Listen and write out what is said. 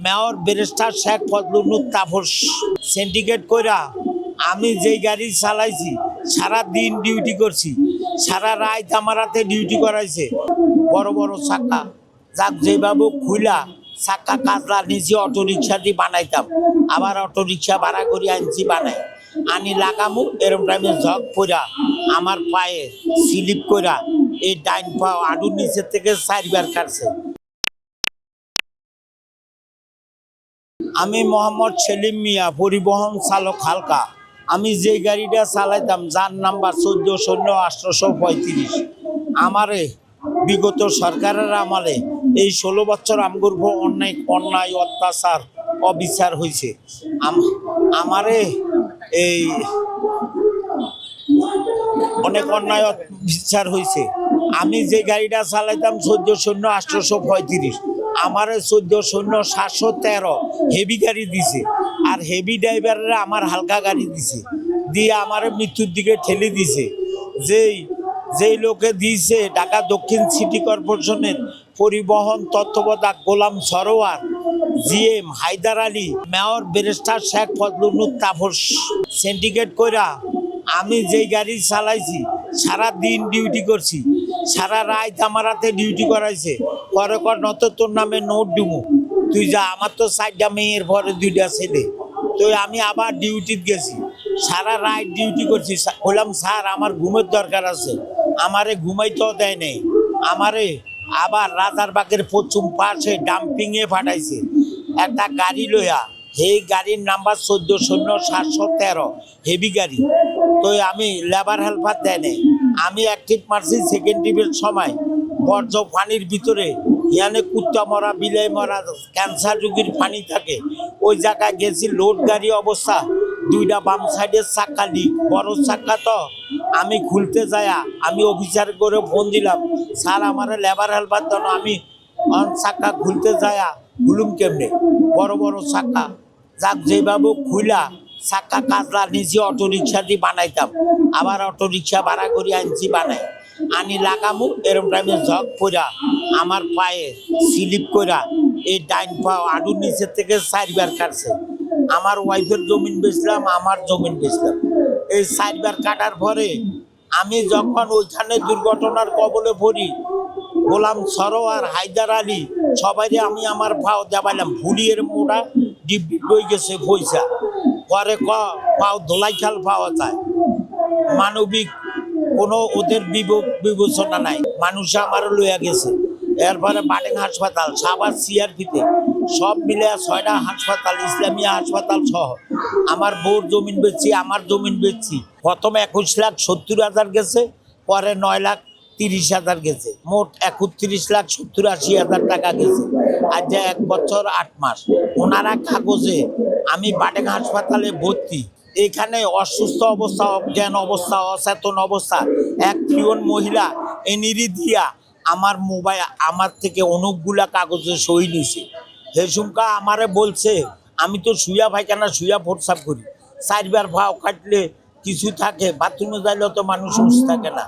Mayor barrister Sheikh Fazlul Taposh syndicate কইরা আমি যেই গাড়ি চালাইছি সারা দিন ডিউটি করছি, সারা রাত আমার হাতে ডিউটি করাইছে। বড় বড় চাক্কা যাক যেভাবে খুইলা চাক্কা কাজলা নিজে অটো রিক্সা দিয়ে বানাইতাম, আবার অটো রিক্সা ভাড়া করে আনছি বানাই আনি লাগামু। এরম টাইমে ঝক পড়া আমার পায়ে স্লিপ কইরা এই ডাইন পা আডুর নিচের থেকে 4বার কাটছে। আমি মোহাম্মদ সেলিম মিয়া, পরিবহন চালক হালকা। আমি যে গাড়িটা চালাইতাম যার নাম্বার 14-0-1835, আমারে বিগত সরকারের আমলে এই 16 বছর আমগুর অন্যায় অত্যাচার অবিচার হয়েছে। আমারে এই অনেক অন্যায় বিচার হয়েছে। আমি যে গাড়িটা চালাইতাম 14-0-1835, আমারে 14-0-713 হেভি গাড়ি দিছে, আর হেভি ড্রাইভাররা আমার হালকা গাড়ি দিছে, দিয়ে আমারে মৃত্যুর দিকে ঠেলে দিছে। যেই লোকে দিয়েছে ঢাকা দক্ষিণ সিটি কর্পোরেশনের পরিবহন তত্ত্বাবধায়ক Golam Sarwar, GM Haider Ali, mayor barrister Sheikh Fazlul Taposh syndicate কইরা আমি যেই গাড়ি চালাইছি সারা দিন ডিউটি করছি, সারা রাত আমার হাতে ডিউটি করাইছে। পরে নত তোর নামে নোট দিবো, তুই যা। আমার তো 4টা মেয়ের পরে 2টা ছেলে, তো আমি আবার ডিউটিতে গেছি, সারা রাত ডিউটি করছি। বললাম স্যার আমার ঘুমের দরকার আছে, আমারে ঘুমাইতেও দেয় নেই। আমারে আবার রাজারবাগের পশ্চিম পাশে ডাম্পিংয়ে পাঠাইছে একটা গাড়ি লইয়া। এই গাড়ির নাম্বার 14-0-713 হেভি গাড়ি। তো আমি লেবার হেল্পার দেয় নেই, আমি অ্যাক্টিভ মারছি সেকেন্ড টিপের সময় বর্জ্য পানির ভিতরে, ইয়ানে কুত্তা মরা, বিলাই মরা, ক্যান্সার রোগীর পানি থাকে, ওই জায়গায় গেছি। লোড গাড়ি অবস্থা, 2টা বাম সাইডের চাক্কা লিক, বড় চাক্কা। তো আমি খুলতে যায়া আমি অফিসার করে ফোন দিলাম, স্যার আমার লেবার হেল্পার দেন। আমি চাক্কা খুলতে যায়া খুলুম কেমনে, বড় বড় চাক্কা যাক যেভাবে খুইলা চাক্কা কাজলা নিজে অটো রিক্সা দিয়ে বানাইতাম, আবার অটো রিক্সা ভাড়া করে আনছি বানাই আনি লাগামু। এরম টাইমে ঝক পড়া আমার পায়ে স্লিপ কইরা এই ডাইন পা আডুর নিচের থেকে 4বার কাটছে। আমার ওয়াইফের জমিন বেচলাম, আমার জমিন বেচলাম। এই 4বার কাটার পরে আমি যখন ওইখানে দুর্ঘটনার কবলে পড়ি, গোলাম সরোয়ার, হায়দার আলী সবাই আমি আমার পাও দেবাইলাম, ফুলিয়ের মোটা ডিপ হয়ে গেছে পয়সা। পরে পাও ধোলাইখাল পাওয়া যায়, মানবিক কোনো ওদের বিবেচনা নাই, মানুষ আমারও লইয়া গেছে। এরপরে বাটেং হাসপাতাল, সাবার সিআরপিতে, সব মিলে 6টা হাসপাতাল, ইসলামিয়া হাসপাতাল সহ আমার বউর জমিন বেচছি, আমার জমিন বেচছি। প্রথমে 21,70,000 গেছে, পরে 9,30,000 গেছে, মোট 31,70,80,000 টাকা গেছে। আজ 1 বছর 8 মাস ওনারা কাগজে আমি বাটেং হাসপাতালে ভর্তি। এখানে অসুস্থ অবস্থা, অজ্ঞান অবস্থা, অচেতন অবস্থা এক পিয়ন মহিলা এনিরি দিয়া আমার মোবাইল আমার থেকে অনেকগুলা কাগজে সই নিছে। হেসুমকা আমারে বলছে আমি তো শুয়া পায়খানা শুয়া প্রস্রাব করি, 4বার ভাও কাটলে কিছু থাকে, বাথরুমে যাইলেও তো মানুষ সুস্থ থাকে না।